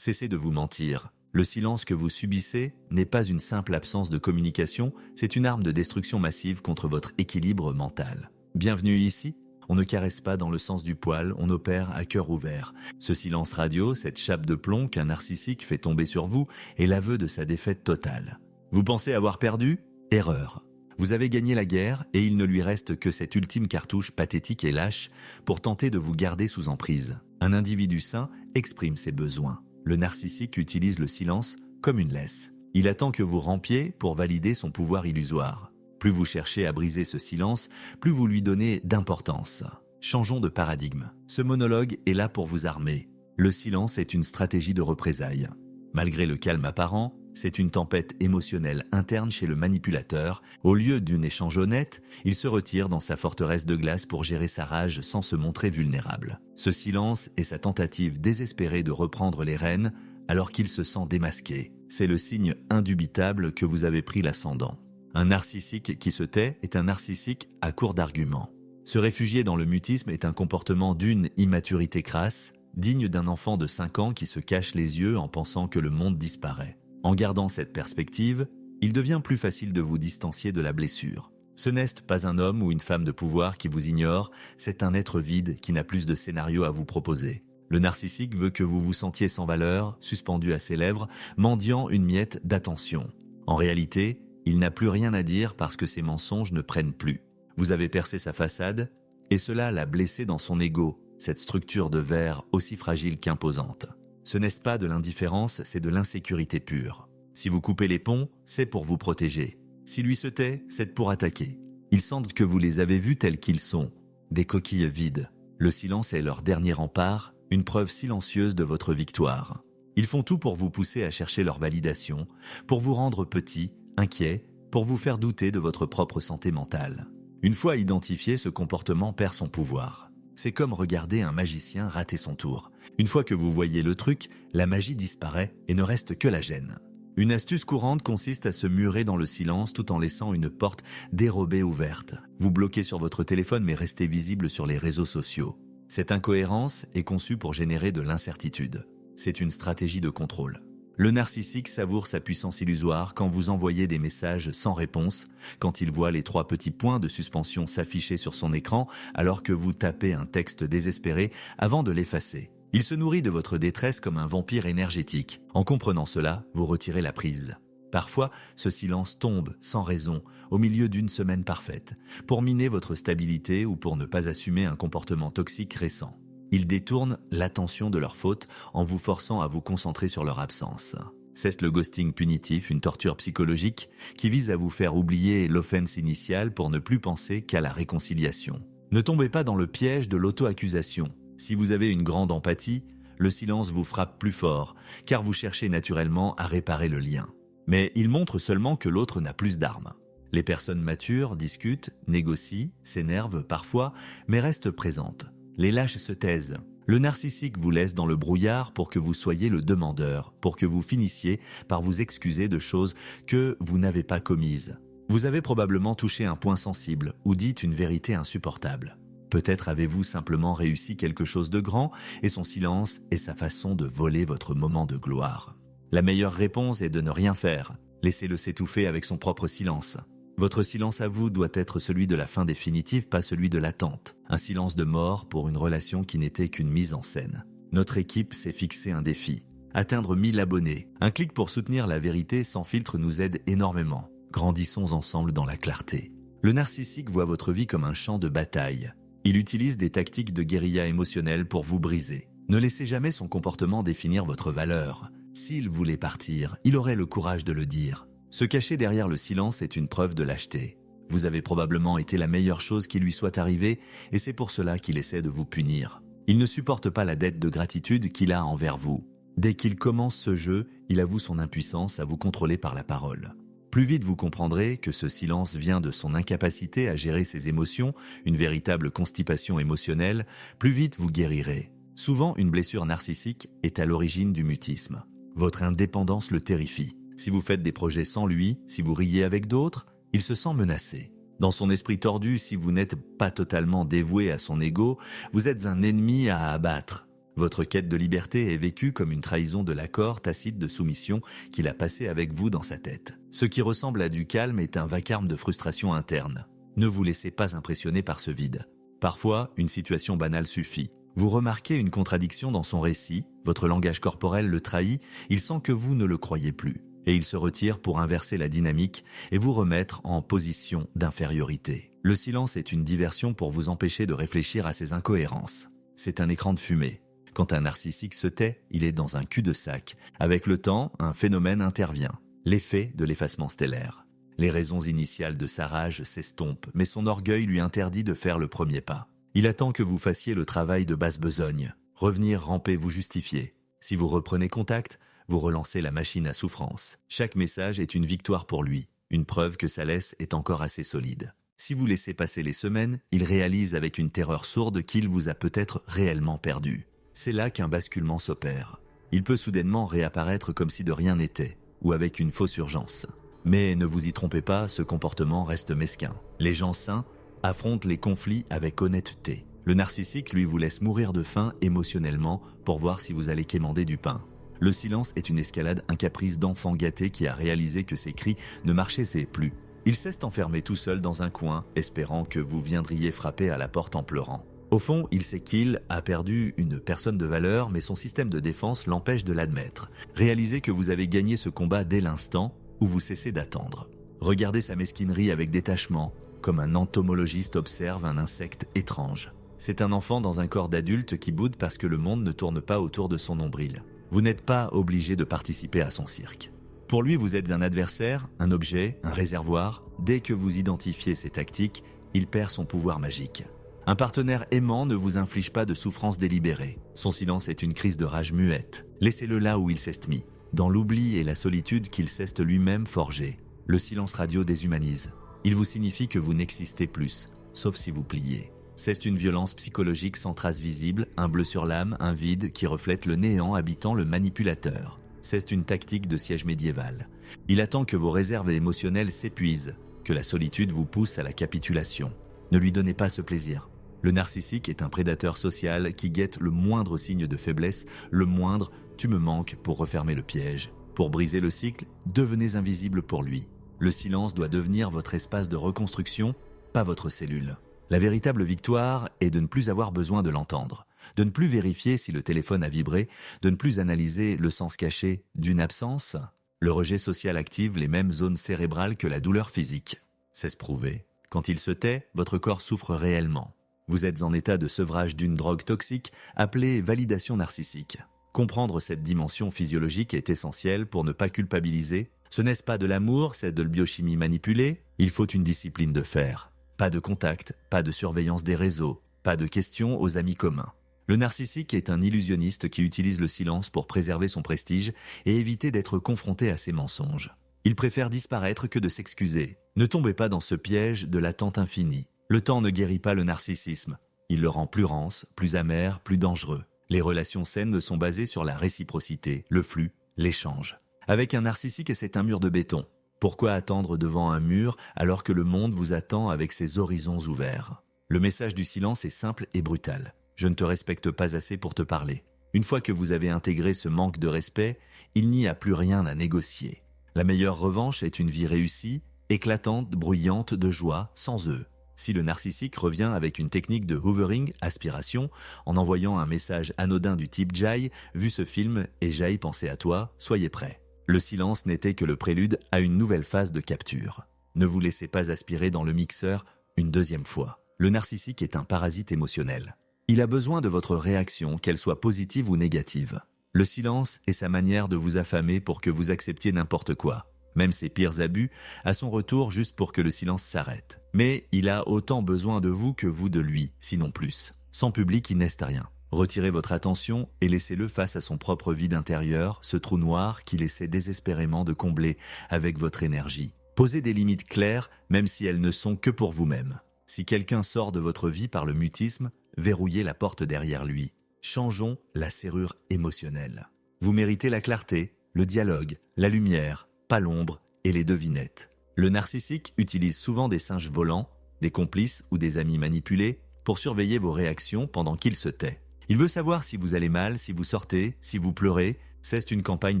Cessez de vous mentir. Le silence que vous subissez n'est pas une simple absence de communication, c'est une arme de destruction massive contre votre équilibre mental. Bienvenue ici. On ne caresse pas dans le sens du poil, on opère à cœur ouvert. Ce silence radio, cette chape de plomb qu'un narcissique fait tomber sur vous, est l'aveu de sa défaite totale. Vous pensez avoir perdu ? Erreur. Vous avez gagné la guerre et il ne lui reste que cette ultime cartouche pathétique et lâche pour tenter de vous garder sous emprise. Un individu sain exprime ses besoins. Le narcissique utilise le silence comme une laisse. Il attend que vous rampiez pour valider son pouvoir illusoire. Plus vous cherchez à briser ce silence, plus vous lui donnez d'importance. Changeons de paradigme. Ce monologue est là pour vous armer. Le silence est une stratégie de représailles. Malgré le calme apparent, c'est une tempête émotionnelle interne chez le manipulateur. Au lieu d'un échange honnête, il se retire dans sa forteresse de glace pour gérer sa rage sans se montrer vulnérable. Ce silence est sa tentative désespérée de reprendre les rênes alors qu'il se sent démasqué. C'est le signe indubitable que vous avez pris l'ascendant. Un narcissique qui se tait est un narcissique à court d'arguments. Se réfugier dans le mutisme est un comportement d'une immaturité crasse, digne d'un enfant de 5 ans qui se cache les yeux en pensant que le monde disparaît. En gardant cette perspective, il devient plus facile de vous distancier de la blessure. Ce n'est pas un homme ou une femme de pouvoir qui vous ignore, c'est un être vide qui n'a plus de scénario à vous proposer. Le narcissique veut que vous vous sentiez sans valeur, suspendu à ses lèvres, mendiant une miette d'attention. En réalité, il n'a plus rien à dire parce que ses mensonges ne prennent plus. Vous avez percé sa façade, et cela l'a blessé dans son ego, cette structure de verre aussi fragile qu'imposante. Ce n'est pas de l'indifférence, c'est de l'insécurité pure. Si vous coupez les ponts, c'est pour vous protéger. Si lui se tait, c'est pour attaquer. Ils sentent que vous les avez vus tels qu'ils sont, des coquilles vides. Le silence est leur dernier rempart, une preuve silencieuse de votre victoire. Ils font tout pour vous pousser à chercher leur validation, pour vous rendre petit, inquiet, pour vous faire douter de votre propre santé mentale. Une fois identifié, ce comportement perd son pouvoir. C'est comme regarder un magicien rater son tour. Une fois que vous voyez le truc, la magie disparaît et ne reste que la gêne. Une astuce courante consiste à se murer dans le silence tout en laissant une porte dérobée ouverte. Vous bloquez sur votre téléphone mais restez visible sur les réseaux sociaux. Cette incohérence est conçue pour générer de l'incertitude. C'est une stratégie de contrôle. Le narcissique savoure sa puissance illusoire quand vous envoyez des messages sans réponse, quand il voit les 3 petits points de suspension s'afficher sur son écran alors que vous tapez un texte désespéré avant de l'effacer. Il se nourrit de votre détresse comme un vampire énergétique. En comprenant cela, vous retirez la prise. Parfois, ce silence tombe, sans raison, au milieu d'une semaine parfaite, pour miner votre stabilité ou pour ne pas assumer un comportement toxique récent. Ils détournent l'attention de leur faute en vous forçant à vous concentrer sur leur absence. C'est le ghosting punitif, une torture psychologique qui vise à vous faire oublier l'offense initiale pour ne plus penser qu'à la réconciliation. Ne tombez pas dans le piège de l'auto-accusation. Si vous avez une grande empathie, le silence vous frappe plus fort, car vous cherchez naturellement à réparer le lien. Mais il montre seulement que l'autre n'a plus d'armes. Les personnes matures discutent, négocient, s'énervent parfois, mais restent présentes. Les lâches se taisent. Le narcissique vous laisse dans le brouillard pour que vous soyez le demandeur, pour que vous finissiez par vous excuser de choses que vous n'avez pas commises. Vous avez probablement touché un point sensible ou dit une vérité insupportable. Peut-être avez-vous simplement réussi quelque chose de grand et son silence est sa façon de voler votre moment de gloire. La meilleure réponse est de ne rien faire. Laissez-le s'étouffer avec son propre silence. Votre silence à vous doit être celui de la fin définitive, pas celui de l'attente. Un silence de mort pour une relation qui n'était qu'une mise en scène. Notre équipe s'est fixé un défi. Atteindre 1000 abonnés. Un clic pour soutenir la vérité sans filtre nous aide énormément. Grandissons ensemble dans la clarté. Le narcissique voit votre vie comme un champ de bataille. Il utilise des tactiques de guérilla émotionnelle pour vous briser. Ne laissez jamais son comportement définir votre valeur. S'il voulait partir, il aurait le courage de le dire. Se cacher derrière le silence est une preuve de lâcheté. Vous avez probablement été la meilleure chose qui lui soit arrivée et c'est pour cela qu'il essaie de vous punir. Il ne supporte pas la dette de gratitude qu'il a envers vous. Dès qu'il commence ce jeu, il avoue son impuissance à vous contrôler par la parole. Plus vite vous comprendrez que ce silence vient de son incapacité à gérer ses émotions, une véritable constipation émotionnelle, plus vite vous guérirez. Souvent, une blessure narcissique est à l'origine du mutisme. Votre indépendance le terrifie. Si vous faites des projets sans lui, si vous riez avec d'autres, il se sent menacé. Dans son esprit tordu, si vous n'êtes pas totalement dévoué à son ego, vous êtes un ennemi à abattre. Votre quête de liberté est vécue comme une trahison de l'accord tacite de soumission qu'il a passé avec vous dans sa tête. Ce qui ressemble à du calme est un vacarme de frustration interne. Ne vous laissez pas impressionner par ce vide. Parfois, une situation banale suffit. Vous remarquez une contradiction dans son récit, votre langage corporel le trahit, il sent que vous ne le croyez plus. Et il se retire pour inverser la dynamique et vous remettre en position d'infériorité. Le silence est une diversion pour vous empêcher de réfléchir à ces incohérences. C'est un écran de fumée. Quand un narcissique se tait, il est dans un cul-de-sac. Avec le temps, un phénomène intervient, l'effet de l'effacement stellaire. Les raisons initiales de sa rage s'estompent, mais son orgueil lui interdit de faire le premier pas. Il attend que vous fassiez le travail de basse besogne. Revenir ramper vous justifier. Si vous reprenez contact, vous relancez la machine à souffrance. Chaque message est une victoire pour lui, une preuve que sa laisse est encore assez solide. Si vous laissez passer les semaines, il réalise avec une terreur sourde qu'il vous a peut-être réellement perdu. C'est là qu'un basculement s'opère. Il peut soudainement réapparaître comme si de rien n'était, ou avec une fausse urgence. Mais ne vous y trompez pas, ce comportement reste mesquin. Les gens sains affrontent les conflits avec honnêteté. Le narcissique, lui, vous laisse mourir de faim émotionnellement pour voir si vous allez quémander du pain. Le silence est une escalade, un caprice d'enfant gâté qui a réalisé que ses cris ne marchaient plus. Il s'est enfermé tout seul dans un coin, espérant que vous viendriez frapper à la porte en pleurant. Au fond, il sait qu'il a perdu une personne de valeur, mais son système de défense l'empêche de l'admettre. Réalisez que vous avez gagné ce combat dès l'instant où vous cessez d'attendre. Regardez sa mesquinerie avec détachement, comme un entomologiste observe un insecte étrange. C'est un enfant dans un corps d'adulte qui boude parce que le monde ne tourne pas autour de son nombril. Vous n'êtes pas obligé de participer à son cirque. Pour lui, vous êtes un adversaire, un objet, un réservoir. Dès que vous identifiez ses tactiques, il perd son pouvoir magique. Un partenaire aimant ne vous inflige pas de souffrance délibérée. Son silence est une crise de rage muette. Laissez-le là où il s'est mis, dans l'oubli et la solitude qu'il s'est lui-même forgé. Le silence radio déshumanise. Il vous signifie que vous n'existez plus, sauf si vous pliez. C'est une violence psychologique sans trace visible, un bleu sur l'âme, un vide qui reflète le néant habitant le manipulateur. C'est une tactique de siège médiéval. Il attend que vos réserves émotionnelles s'épuisent, que la solitude vous pousse à la capitulation. Ne lui donnez pas ce plaisir. Le narcissique est un prédateur social qui guette le moindre signe de faiblesse, le moindre « tu me manques » pour refermer le piège. Pour briser le cycle, devenez invisible pour lui. Le silence doit devenir votre espace de reconstruction, pas votre cellule. La véritable victoire est de ne plus avoir besoin de l'entendre, de ne plus vérifier si le téléphone a vibré, de ne plus analyser le sens caché d'une absence. Le rejet social active les mêmes zones cérébrales que la douleur physique. C'est prouvé. Quand il se tait, votre corps souffre réellement. Vous êtes en état de sevrage d'une drogue toxique appelée validation narcissique. Comprendre cette dimension physiologique est essentiel pour ne pas culpabiliser. Ce n'est pas de l'amour, c'est de la biochimie manipulée. Il faut une discipline de fer. Pas de contact, pas de surveillance des réseaux, pas de questions aux amis communs. Le narcissique est un illusionniste qui utilise le silence pour préserver son prestige et éviter d'être confronté à ses mensonges. Il préfère disparaître que de s'excuser. Ne tombez pas dans ce piège de l'attente infinie. Le temps ne guérit pas le narcissisme. Il le rend plus rance, plus amer, plus dangereux. Les relations saines sont basées sur la réciprocité, le flux, l'échange. Avec un narcissique, c'est un mur de béton. Pourquoi attendre devant un mur alors que le monde vous attend avec ses horizons ouverts? Le message du silence est simple et brutal. Je ne te respecte pas assez pour te parler. Une fois que vous avez intégré ce manque de respect, il n'y a plus rien à négocier. La meilleure revanche est une vie réussie, éclatante, bruyante de joie, sans eux. Si le narcissique revient avec une technique de hoovering, aspiration, en envoyant un message anodin du type « Jai, vu ce film et Jai pensé à toi, soyez prêts ». Le silence n'était que le prélude à une nouvelle phase de capture. Ne vous laissez pas aspirer dans le mixeur une deuxième fois. Le narcissique est un parasite émotionnel. Il a besoin de votre réaction, qu'elle soit positive ou négative. Le silence est sa manière de vous affamer pour que vous acceptiez n'importe quoi. Même ses pires abus, à son retour juste pour que le silence s'arrête. Mais il a autant besoin de vous que vous de lui, sinon plus. Sans public, il n'est rien. Retirez votre attention et laissez-le face à son propre vide intérieur, ce trou noir qu'il essaie désespérément de combler avec votre énergie. Posez des limites claires, même si elles ne sont que pour vous-même. Si quelqu'un sort de votre vie par le mutisme, verrouillez la porte derrière lui. Changeons la serrure émotionnelle. Vous méritez la clarté, le dialogue, la lumière, pas l'ombre et les devinettes. Le narcissique utilise souvent des singes volants, des complices ou des amis manipulés pour surveiller vos réactions pendant qu'il se tait. Il veut savoir si vous allez mal, si vous sortez, si vous pleurez. C'est une campagne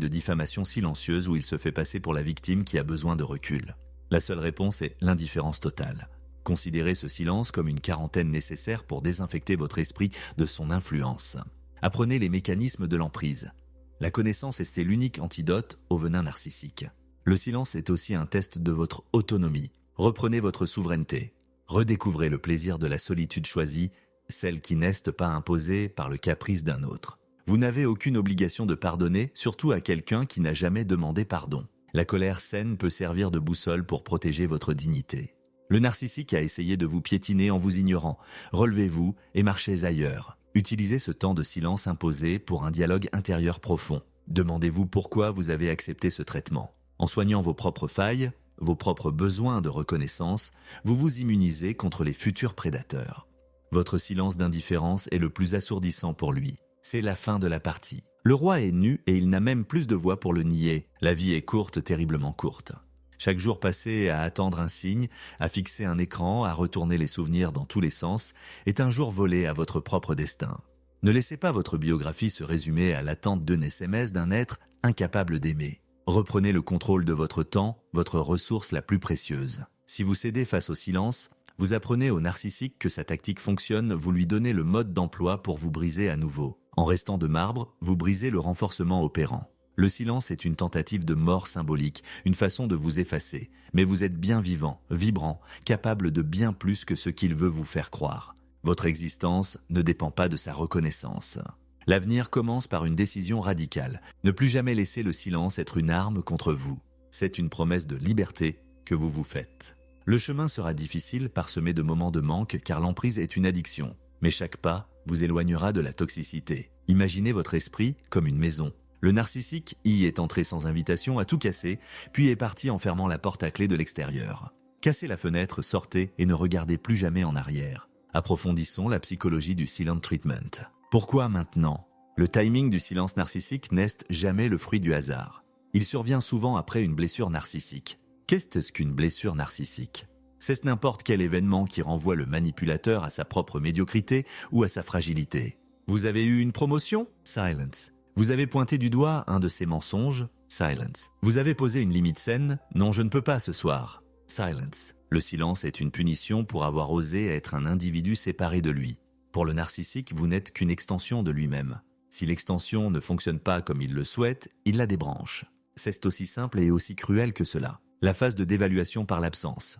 de diffamation silencieuse où il se fait passer pour la victime qui a besoin de recul. La seule réponse est l'indifférence totale. Considérez ce silence comme une quarantaine nécessaire pour désinfecter votre esprit de son influence. Apprenez les mécanismes de l'emprise. La connaissance est l'unique antidote au venin narcissique. Le silence est aussi un test de votre autonomie. Reprenez votre souveraineté. Redécouvrez le plaisir de la solitude choisie, celle qui n'est pas imposée par le caprice d'un autre. Vous n'avez aucune obligation de pardonner, surtout à quelqu'un qui n'a jamais demandé pardon. La colère saine peut servir de boussole pour protéger votre dignité. Le narcissique a essayé de vous piétiner en vous ignorant. Relevez-vous et marchez ailleurs. Utilisez ce temps de silence imposé pour un dialogue intérieur profond. Demandez-vous pourquoi vous avez accepté ce traitement. En soignant vos propres failles, vos propres besoins de reconnaissance, vous vous immunisez contre les futurs prédateurs. Votre silence d'indifférence est le plus assourdissant pour lui. C'est la fin de la partie. Le roi est nu et il n'a même plus de voix pour le nier. La vie est courte, terriblement courte. Chaque jour passé à attendre un signe, à fixer un écran, à retourner les souvenirs dans tous les sens, est un jour volé à votre propre destin. Ne laissez pas votre biographie se résumer à l'attente d'un SMS d'un être incapable d'aimer. Reprenez le contrôle de votre temps, votre ressource la plus précieuse. Si vous cédez face au silence, vous apprenez au narcissique que sa tactique fonctionne, vous lui donnez le mode d'emploi pour vous briser à nouveau. En restant de marbre, vous brisez le renforcement opérant. Le silence est une tentative de mort symbolique, une façon de vous effacer. Mais vous êtes bien vivant, vibrant, capable de bien plus que ce qu'il veut vous faire croire. Votre existence ne dépend pas de sa reconnaissance. L'avenir commence par une décision radicale. Ne plus jamais laisser le silence être une arme contre vous. C'est une promesse de liberté que vous vous faites. Le chemin sera difficile, parsemé de moments de manque, car l'emprise est une addiction. Mais chaque pas vous éloignera de la toxicité. Imaginez votre esprit comme une maison. Le narcissique y est entré sans invitation, a tout cassé, puis est parti en fermant la porte à clé de l'extérieur. Cassez la fenêtre, sortez et ne regardez plus jamais en arrière. Approfondissons la psychologie du silent treatment. Pourquoi maintenant ? Le timing du silence narcissique n'est jamais le fruit du hasard. Il survient souvent après une blessure narcissique. Qu'est-ce qu'une blessure narcissique ? C'est n'importe quel événement qui renvoie le manipulateur à sa propre médiocrité ou à sa fragilité. Vous avez eu une promotion ? Silence. Vous avez pointé du doigt un de ses mensonges ? Silence. Vous avez posé une limite saine ? Non, je ne peux pas ce soir. Silence. Le silence est une punition pour avoir osé être un individu séparé de lui. Pour le narcissique, vous n'êtes qu'une extension de lui-même. Si l'extension ne fonctionne pas comme il le souhaite, il la débranche. C'est aussi simple et aussi cruel que cela. La phase de dévaluation par l'absence.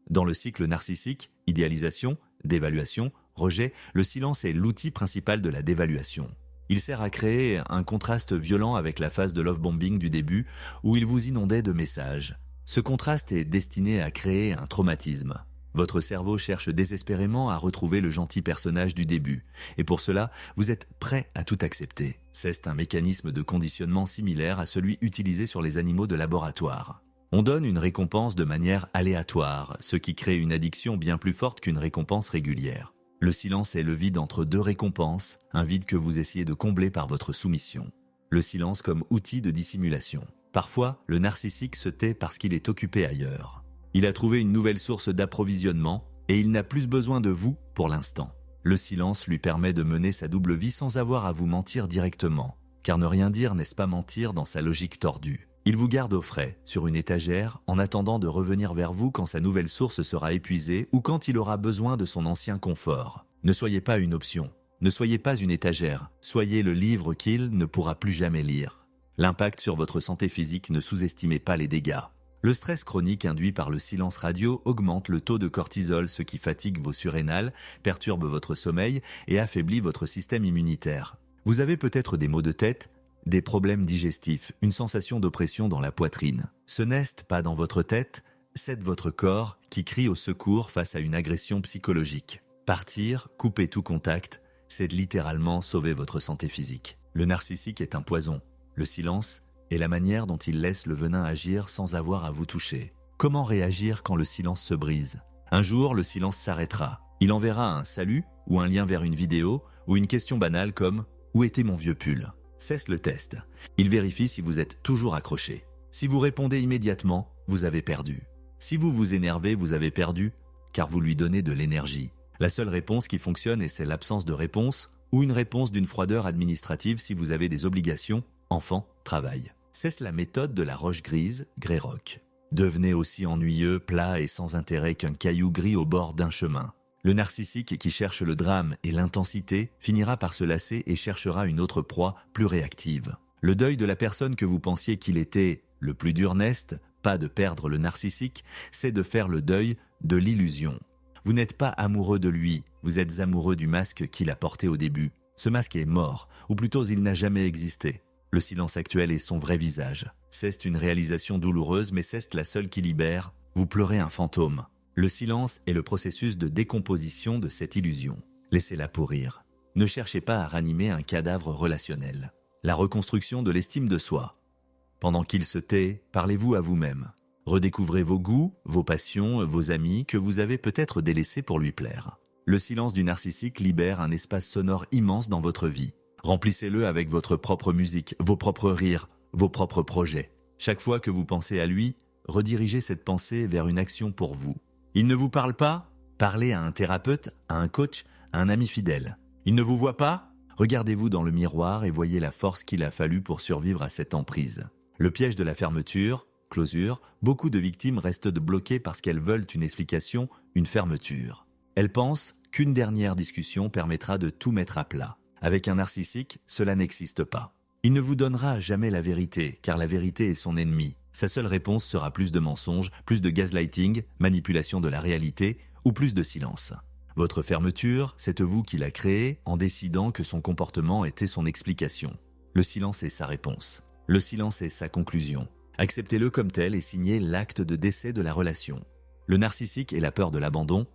Dans le cycle narcissique, idéalisation, dévaluation, rejet, le silence est l'outil principal de la dévaluation. Il sert à créer un contraste violent avec la phase de love bombing du début où il vous inondait de messages. Ce contraste est destiné à créer un traumatisme. Votre cerveau cherche désespérément à retrouver le gentil personnage du début, et pour cela, vous êtes prêt à tout accepter. C'est un mécanisme de conditionnement similaire à celui utilisé sur les animaux de laboratoire. On donne une récompense de manière aléatoire, ce qui crée une addiction bien plus forte qu'une récompense régulière. Le silence est le vide entre deux récompenses, un vide que vous essayez de combler par votre soumission. Le silence comme outil de dissimulation. Parfois, le narcissique se tait parce qu'il est occupé ailleurs. Il a trouvé une nouvelle source d'approvisionnement et il n'a plus besoin de vous pour l'instant. Le silence lui permet de mener sa double vie sans avoir à vous mentir directement. Car ne rien dire n'est-ce pas mentir dans sa logique tordue. Il vous garde au frais, sur une étagère, en attendant de revenir vers vous quand sa nouvelle source sera épuisée ou quand il aura besoin de son ancien confort. Ne soyez pas une option. Ne soyez pas une étagère. Soyez le livre qu'il ne pourra plus jamais lire. L'impact sur votre santé physique, ne sous-estimez pas les dégâts. Le stress chronique induit par le silence radio augmente le taux de cortisol, ce qui fatigue vos surrénales, perturbe votre sommeil et affaiblit votre système immunitaire. Vous avez peut-être des maux de tête, des problèmes digestifs, une sensation d'oppression dans la poitrine. Ce n'est pas dans votre tête, c'est votre corps qui crie au secours face à une agression psychologique. Partir, couper tout contact, c'est littéralement sauver votre santé physique. Le narcissique est un poison. Le silence est la manière dont il laisse le venin agir sans avoir à vous toucher. Comment réagir quand le silence se brise ? Un jour, le silence s'arrêtera. Il enverra un salut ou un lien vers une vidéo ou une question banale comme « Où était mon vieux pull ?» Cesse le test. Il vérifie si vous êtes toujours accroché. Si vous répondez immédiatement, vous avez perdu. Si vous vous énervez, vous avez perdu, car vous lui donnez de l'énergie. La seule réponse qui fonctionne, et c'est l'absence de réponse ou une réponse d'une froideur administrative si vous avez des obligations, enfants, travail. C'est la méthode de la roche grise, Greyrock. Devenez aussi ennuyeux, plat et sans intérêt qu'un caillou gris au bord d'un chemin. Le narcissique qui cherche le drame et l'intensité finira par se lasser et cherchera une autre proie plus réactive. Le deuil de la personne que vous pensiez qu'il était, le plus dur n'est pas de perdre le narcissique, c'est de faire le deuil de l'illusion. Vous n'êtes pas amoureux de lui, vous êtes amoureux du masque qu'il a porté au début. Ce masque est mort, ou plutôt il n'a jamais existé. Le silence actuel est son vrai visage. C'est une réalisation douloureuse, mais c'est la seule qui libère. Vous pleurez un fantôme. Le silence est le processus de décomposition de cette illusion. Laissez-la pourrir. Ne cherchez pas à ranimer un cadavre relationnel. La reconstruction de l'estime de soi. Pendant qu'il se tait, parlez-vous à vous-même. Redécouvrez vos goûts, vos passions, vos amis que vous avez peut-être délaissés pour lui plaire. Le silence du narcissique libère un espace sonore immense dans votre vie. Remplissez-le avec votre propre musique, vos propres rires, vos propres projets. Chaque fois que vous pensez à lui, redirigez cette pensée vers une action pour vous. Il ne vous parle pas? Parlez à un thérapeute, à un coach, à un ami fidèle. Il ne vous voit pas? Regardez-vous dans le miroir et voyez la force qu'il a fallu pour survivre à cette emprise. Le piège de la fermeture, closure, beaucoup de victimes restent bloquées parce qu'elles veulent une explication, une fermeture. Elles pensent qu'une dernière discussion permettra de tout mettre à plat. Avec un narcissique, cela n'existe pas. Il ne vous donnera jamais la vérité, car la vérité est son ennemi. Sa seule réponse sera plus de mensonges, plus de gaslighting, manipulation de la réalité ou plus de silence. Votre fermeture, c'est vous qui l'a créée en décidant que son comportement était son explication. Le silence est sa réponse. Le silence est sa conclusion. Acceptez-le comme tel et signez l'acte de décès de la relation. Le narcissique et la peur de l'abandon.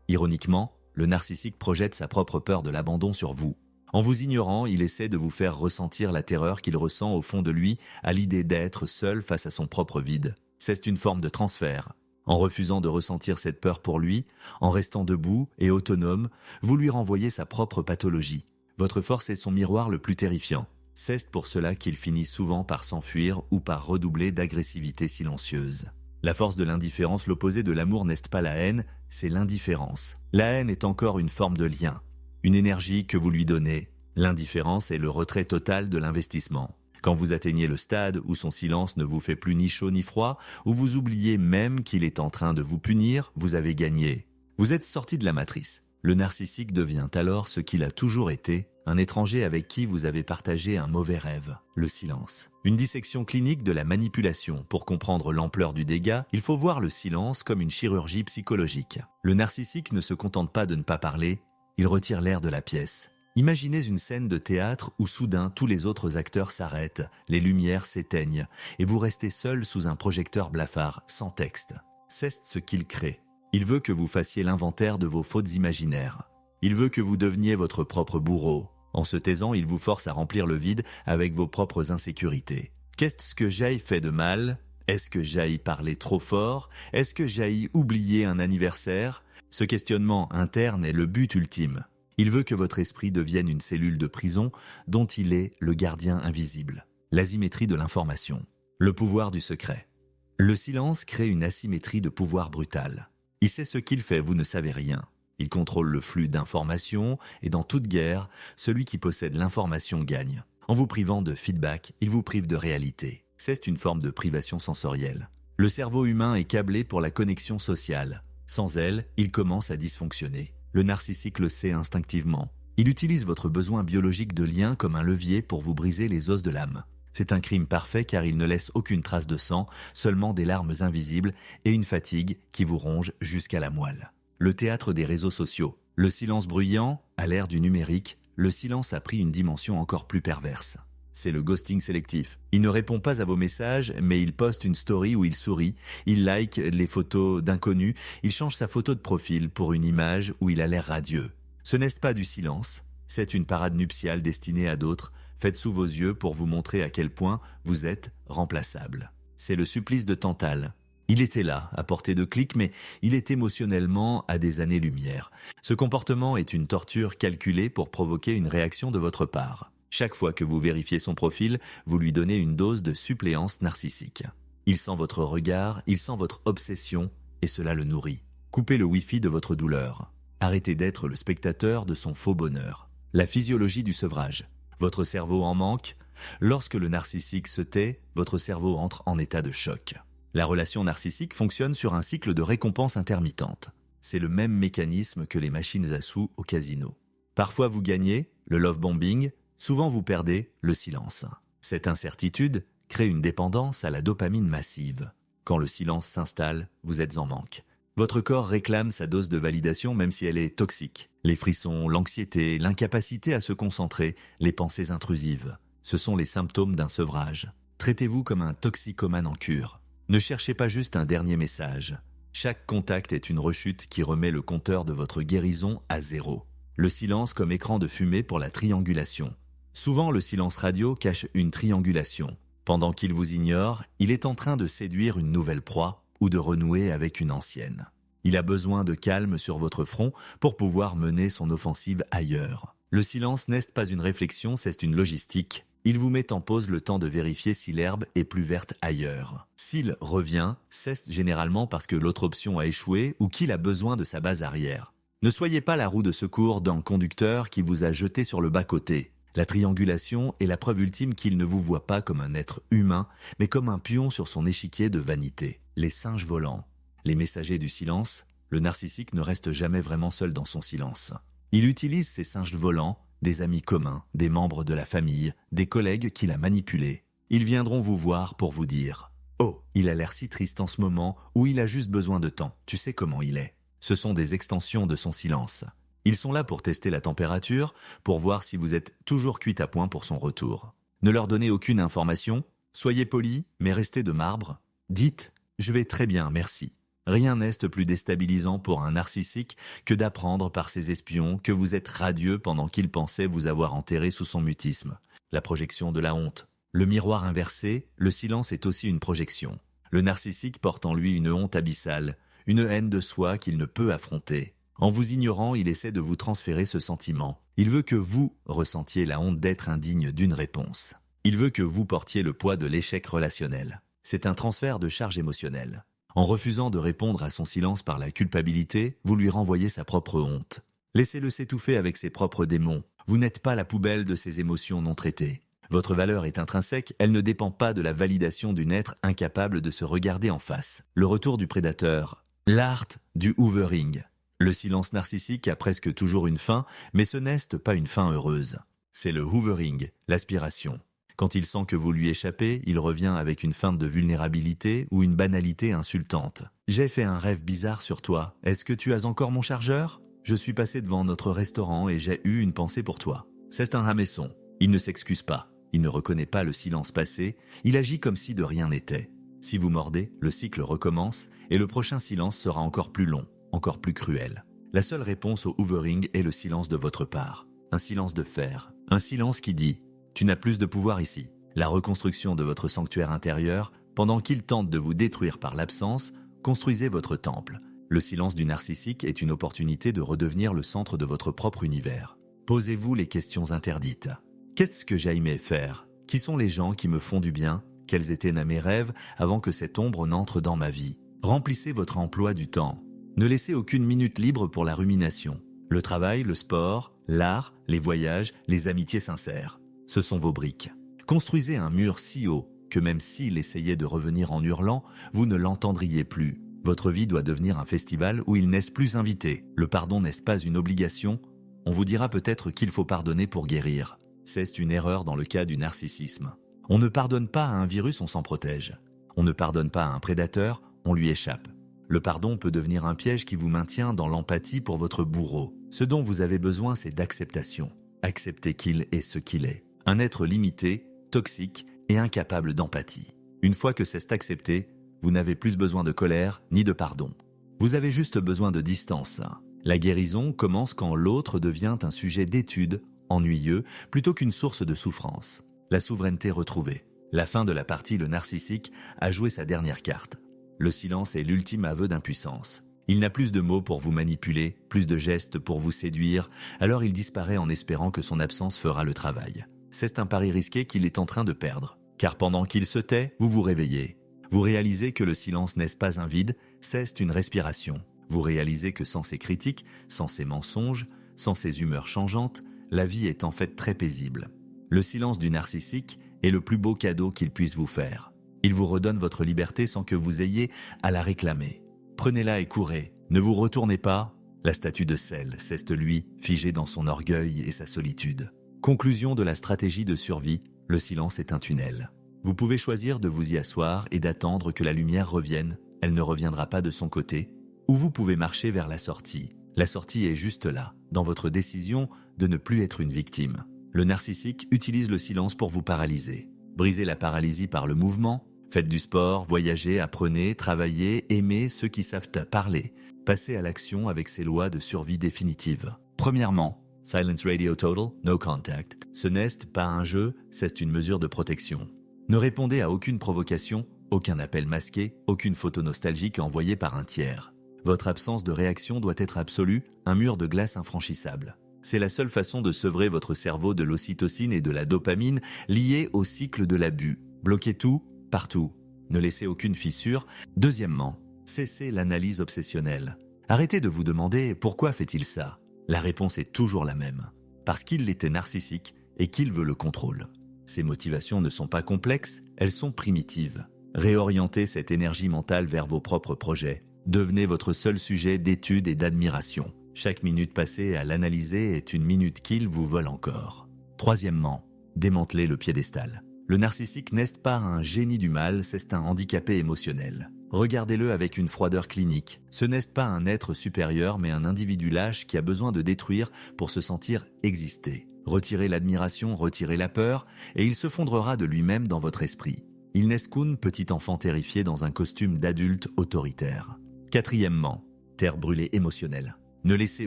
Ironiquement, le narcissique projette sa propre peur de l'abandon sur vous. En vous ignorant, il essaie de vous faire ressentir la terreur qu'il ressent au fond de lui à l'idée d'être seul face à son propre vide. C'est une forme de transfert. En refusant de ressentir cette peur pour lui, en restant debout et autonome, vous lui renvoyez sa propre pathologie. Votre force est son miroir le plus terrifiant. C'est pour cela qu'il finit souvent par s'enfuir ou par redoubler d'agressivité silencieuse. La force de l'indifférence, l'opposé de l'amour n'est pas la haine, c'est l'indifférence. La haine est encore une forme de lien. Une énergie que vous lui donnez. L'indifférence est le retrait total de l'investissement. Quand vous atteignez le stade où son silence ne vous fait plus ni chaud ni froid, où vous oubliez même qu'il est en train de vous punir, vous avez gagné. Vous êtes sorti de la matrice. Le narcissique devient alors ce qu'il a toujours été, un étranger avec qui vous avez partagé un mauvais rêve, le silence. Une dissection clinique de la manipulation. Pour comprendre l'ampleur du dégât, il faut voir le silence comme une chirurgie psychologique. Le narcissique ne se contente pas de ne pas parler, il retire l'air de la pièce. Imaginez une scène de théâtre où soudain tous les autres acteurs s'arrêtent, les lumières s'éteignent, et vous restez seul sous un projecteur blafard, sans texte. C'est ce qu'il crée. Il veut que vous fassiez l'inventaire de vos fautes imaginaires. Il veut que vous deveniez votre propre bourreau. En se taisant, il vous force à remplir le vide avec vos propres insécurités. Qu'est-ce que j'ai fait de mal? Est-ce que j'ai parlé trop fort? Est-ce que j'ai oublié un anniversaire? Ce questionnement interne est le but ultime. Il veut que votre esprit devienne une cellule de prison dont il est le gardien invisible. L'asymétrie de l'information. Le pouvoir du secret. Le silence crée une asymétrie de pouvoir brutale. Il sait ce qu'il fait, vous ne savez rien. Il contrôle le flux d'informations et dans toute guerre, celui qui possède l'information gagne. En vous privant de feedback, il vous prive de réalité. C'est une forme de privation sensorielle. Le cerveau humain est câblé pour la connexion sociale. Sans elle, il commence à dysfonctionner. Le narcissique le sait instinctivement. Il utilise votre besoin biologique de lien comme un levier pour vous briser les os de l'âme. C'est un crime parfait car il ne laisse aucune trace de sang, seulement des larmes invisibles et une fatigue qui vous ronge jusqu'à la moelle. Le théâtre des réseaux sociaux. Le silence bruyant, à l'ère du numérique, le silence a pris une dimension encore plus perverse. C'est le ghosting sélectif. Il ne répond pas à vos messages, mais il poste une story où il sourit, il like les photos d'inconnus, il change sa photo de profil pour une image où il a l'air radieux. Ce n'est pas du silence, c'est une parade nuptiale destinée à d'autres, faite sous vos yeux pour vous montrer à quel point vous êtes remplaçable. C'est le supplice de Tantale. Il était là, à portée de clic, mais il est émotionnellement à des années-lumière. Ce comportement est une torture calculée pour provoquer une réaction de votre part. Chaque fois que vous vérifiez son profil, vous lui donnez une dose de suppléance narcissique. Il sent votre regard, il sent votre obsession, et cela le nourrit. Coupez le Wi-Fi de votre douleur. Arrêtez d'être le spectateur de son faux bonheur. La physiologie du sevrage. Votre cerveau en manque. Lorsque le narcissique se tait, votre cerveau entre en état de choc. La relation narcissique fonctionne sur un cycle de récompense intermittente. C'est le même mécanisme que les machines à sous au casino. Parfois vous gagnez, le love bombing, souvent vous perdez, le silence. Cette incertitude crée une dépendance à la dopamine massive. Quand le silence s'installe, vous êtes en manque. Votre corps réclame sa dose de validation même si elle est toxique. Les frissons, l'anxiété, l'incapacité à se concentrer, les pensées intrusives. Ce sont les symptômes d'un sevrage. Traitez-vous comme un toxicomane en cure. Ne cherchez pas juste un dernier message. Chaque contact est une rechute qui remet le compteur de votre guérison à zéro. Le silence comme écran de fumée pour la triangulation. Souvent, le silence radio cache une triangulation. Pendant qu'il vous ignore, il est en train de séduire une nouvelle proie ou de renouer avec une ancienne. Il a besoin de calme sur votre front pour pouvoir mener son offensive ailleurs. Le silence n'est pas une réflexion, c'est une logistique. Il vous met en pause le temps de vérifier si l'herbe est plus verte ailleurs. S'il revient, c'est généralement parce que l'autre option a échoué ou qu'il a besoin de sa base arrière. Ne soyez pas la roue de secours d'un conducteur qui vous a jeté sur le bas-côté. La triangulation est la preuve ultime qu'il ne vous voit pas comme un être humain, mais comme un pion sur son échiquier de vanité. Les singes volants. Les messagers du silence, le narcissique ne reste jamais vraiment seul dans son silence. Il utilise ces singes volants, des amis communs, des membres de la famille, des collègues qu'il a manipulés. Ils viendront vous voir pour vous dire « Oh, il a l'air si triste en ce moment ou il a juste besoin de temps, tu sais comment il est ». Ce sont des extensions de son silence. Ils sont là pour tester la température, pour voir si vous êtes toujours cuit à point pour son retour. Ne leur donnez aucune information, soyez poli, mais restez de marbre. Dites « Je vais très bien, merci ». Rien n'est plus déstabilisant pour un narcissique que d'apprendre par ses espions que vous êtes radieux pendant qu'il pensait vous avoir enterré sous son mutisme. La projection de la honte. Le miroir inversé, le silence est aussi une projection. Le narcissique porte en lui une honte abyssale, une haine de soi qu'il ne peut affronter. En vous ignorant, il essaie de vous transférer ce sentiment. Il veut que vous ressentiez la honte d'être indigne d'une réponse. Il veut que vous portiez le poids de l'échec relationnel. C'est un transfert de charge émotionnelle. En refusant de répondre à son silence par la culpabilité, vous lui renvoyez sa propre honte. Laissez-le s'étouffer avec ses propres démons. Vous n'êtes pas la poubelle de ses émotions non traitées. Votre valeur est intrinsèque, elle ne dépend pas de la validation d'un être incapable de se regarder en face. Le retour du prédateur. L'art du hoovering. Le silence narcissique a presque toujours une fin, mais ce n'est pas une fin heureuse. C'est le hoovering, l'aspiration. Quand il sent que vous lui échappez, il revient avec une feinte de vulnérabilité ou une banalité insultante. « J'ai fait un rêve bizarre sur toi. Est-ce que tu as encore mon chargeur ? Je suis passé devant notre restaurant et j'ai eu une pensée pour toi. » C'est un hameçon. Il ne s'excuse pas. Il ne reconnaît pas le silence passé. Il agit comme si de rien n'était. Si vous mordez, le cycle recommence et le prochain silence sera encore plus long, encore plus cruel. La seule réponse au hoovering est le silence de votre part. Un silence de fer. Un silence qui dit « Tu n'as plus de pouvoir ici ». La reconstruction de votre sanctuaire intérieur, pendant qu'il tente de vous détruire par l'absence, construisez votre temple. Le silence du narcissique est une opportunité de redevenir le centre de votre propre univers. Posez-vous les questions interdites. Qu'est-ce que j'ai aimé faire ? Qui sont les gens qui me font du bien ? Quels étaient mes rêves avant que cette ombre n'entre dans ma vie ? Remplissez votre emploi du temps. Ne laissez aucune minute libre pour la rumination. Le travail, le sport, l'art, les voyages, les amitiés sincères. Ce sont vos briques. Construisez un mur si haut que même s'il essayait de revenir en hurlant, vous ne l'entendriez plus. Votre vie doit devenir un festival où il n'est plus invité. Le pardon n'est pas une obligation. On vous dira peut-être qu'il faut pardonner pour guérir. C'est une erreur dans le cas du narcissisme. On ne pardonne pas à un virus, on s'en protège. On ne pardonne pas à un prédateur, on lui échappe. Le pardon peut devenir un piège qui vous maintient dans l'empathie pour votre bourreau. Ce dont vous avez besoin, c'est d'acceptation. Accepter qu'il est ce qu'il est. Un être limité, toxique et incapable d'empathie. Une fois que c'est accepté, vous n'avez plus besoin de colère ni de pardon. Vous avez juste besoin de distance. La guérison commence quand l'autre devient un sujet d'étude, ennuyeux, plutôt qu'une source de souffrance. La souveraineté retrouvée. La fin de la partie, le narcissique a joué sa dernière carte. Le silence est l'ultime aveu d'impuissance. Il n'a plus de mots pour vous manipuler, plus de gestes pour vous séduire, alors il disparaît en espérant que son absence fera le travail. C'est un pari risqué qu'il est en train de perdre. Car pendant qu'il se tait, vous vous réveillez. Vous réalisez que le silence n'est pas un vide, c'est une respiration. Vous réalisez que sans ses critiques, sans ses mensonges, sans ses humeurs changeantes, la vie est en fait très paisible. Le silence du narcissique est le plus beau cadeau qu'il puisse vous faire. Il vous redonne votre liberté sans que vous ayez à la réclamer. Prenez-la et courez. Ne vous retournez pas. La statue de sel reste lui, figé dans son orgueil et sa solitude. Conclusion de la stratégie de survie, le silence est un tunnel. Vous pouvez choisir de vous y asseoir et d'attendre que la lumière revienne, elle ne reviendra pas de son côté, ou vous pouvez marcher vers la sortie. La sortie est juste là, dans votre décision de ne plus être une victime. Le narcissique utilise le silence pour vous paralyser. Brisez la paralysie par le mouvement, faites du sport, voyagez, apprenez, travaillez, aimez ceux qui savent parler. Passez à l'action avec ces lois de survie définitives. Premièrement, Silence Radio Total, no contact. Ce n'est pas un jeu, c'est une mesure de protection. Ne répondez à aucune provocation, aucun appel masqué, aucune photo nostalgique envoyée par un tiers. Votre absence de réaction doit être absolue, un mur de glace infranchissable. C'est la seule façon de sevrer votre cerveau de l'ocytocine et de la dopamine liées au cycle de l'abus. Bloquez tout, partout. Ne laissez aucune fissure. Deuxièmement, cessez l'analyse obsessionnelle. Arrêtez de vous demander pourquoi fait-il ça. La réponse est toujours la même. Parce qu'il était narcissique et qu'il veut le contrôle. Ses motivations ne sont pas complexes, elles sont primitives. Réorientez cette énergie mentale vers vos propres projets. Devenez votre seul sujet d'étude et d'admiration. Chaque minute passée à l'analyser est une minute qu'il vous vole encore. Troisièmement, démantelez le piédestal. Le narcissique n'est pas un génie du mal, c'est un handicapé émotionnel. Regardez-le avec une froideur clinique. Ce n'est pas un être supérieur, mais un individu lâche qui a besoin de détruire pour se sentir exister. Retirez l'admiration, retirez la peur, et il se fondrera de lui-même dans votre esprit. Il n'est qu'un petit enfant terrifié dans un costume d'adulte autoritaire. Quatrièmement, terre brûlée émotionnelle. Ne laissez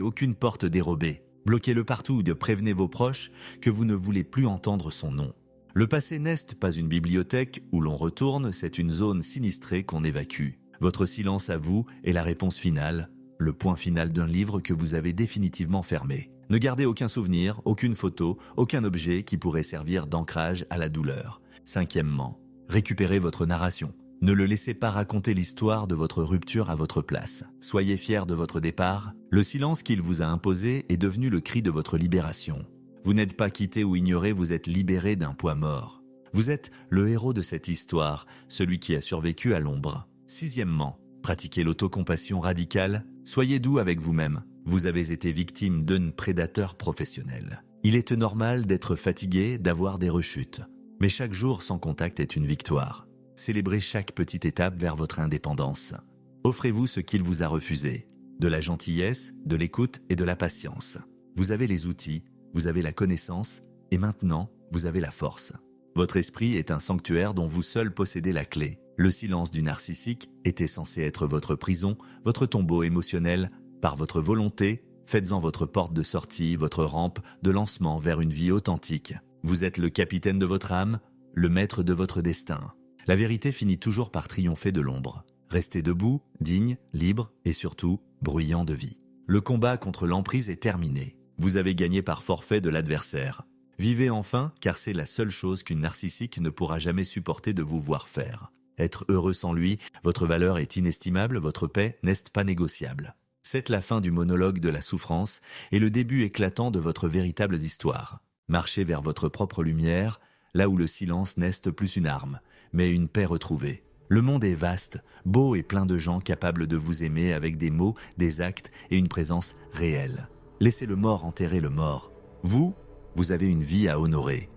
aucune porte dérobée. Bloquez-le partout et prévenez vos proches que vous ne voulez plus entendre son nom. Le passé n'est pas une bibliothèque où l'on retourne, c'est une zone sinistrée qu'on évacue. Votre silence à vous est la réponse finale, le point final d'un livre que vous avez définitivement fermé. Ne gardez aucun souvenir, aucune photo, aucun objet qui pourrait servir d'ancrage à la douleur. Cinquièmement, récupérez votre narration. Ne le laissez pas raconter l'histoire de votre rupture à votre place. Soyez fiers de votre départ. Le silence qu'il vous a imposé est devenu le cri de votre libération. Vous n'êtes pas quitté ou ignoré, vous êtes libéré d'un poids mort. Vous êtes le héros de cette histoire, celui qui a survécu à l'ombre. Sixièmement, pratiquez l'autocompassion radicale. Soyez doux avec vous-même. Vous avez été victime d'un prédateur professionnel. Il est normal d'être fatigué, d'avoir des rechutes. Mais chaque jour sans contact est une victoire. Célébrez chaque petite étape vers votre indépendance. Offrez-vous ce qu'il vous a refusé. De la gentillesse, de l'écoute et de la patience. Vous avez les outils, vous avez la connaissance et maintenant, vous avez la force. Votre esprit est un sanctuaire dont vous seul possédez la clé. Le silence du narcissique était censé être votre prison, votre tombeau émotionnel. Par votre volonté, faites-en votre porte de sortie, votre rampe de lancement vers une vie authentique. Vous êtes le capitaine de votre âme, le maître de votre destin. La vérité finit toujours par triompher de l'ombre. Restez debout, digne, libre et surtout, bruyant de vie. Le combat contre l'emprise est terminé. Vous avez gagné par forfait de l'adversaire. Vivez enfin, car c'est la seule chose qu'une narcissique ne pourra jamais supporter de vous voir faire. Être heureux sans lui, votre valeur est inestimable, votre paix n'est pas négociable. C'est la fin du monologue de la souffrance et le début éclatant de votre véritable histoire. Marchez vers votre propre lumière, là où le silence n'est plus une arme, mais une paix retrouvée. Le monde est vaste, beau et plein de gens capables de vous aimer avec des mots, des actes et une présence réelle. Laissez le mort enterrer le mort. Vous avez une vie à honorer.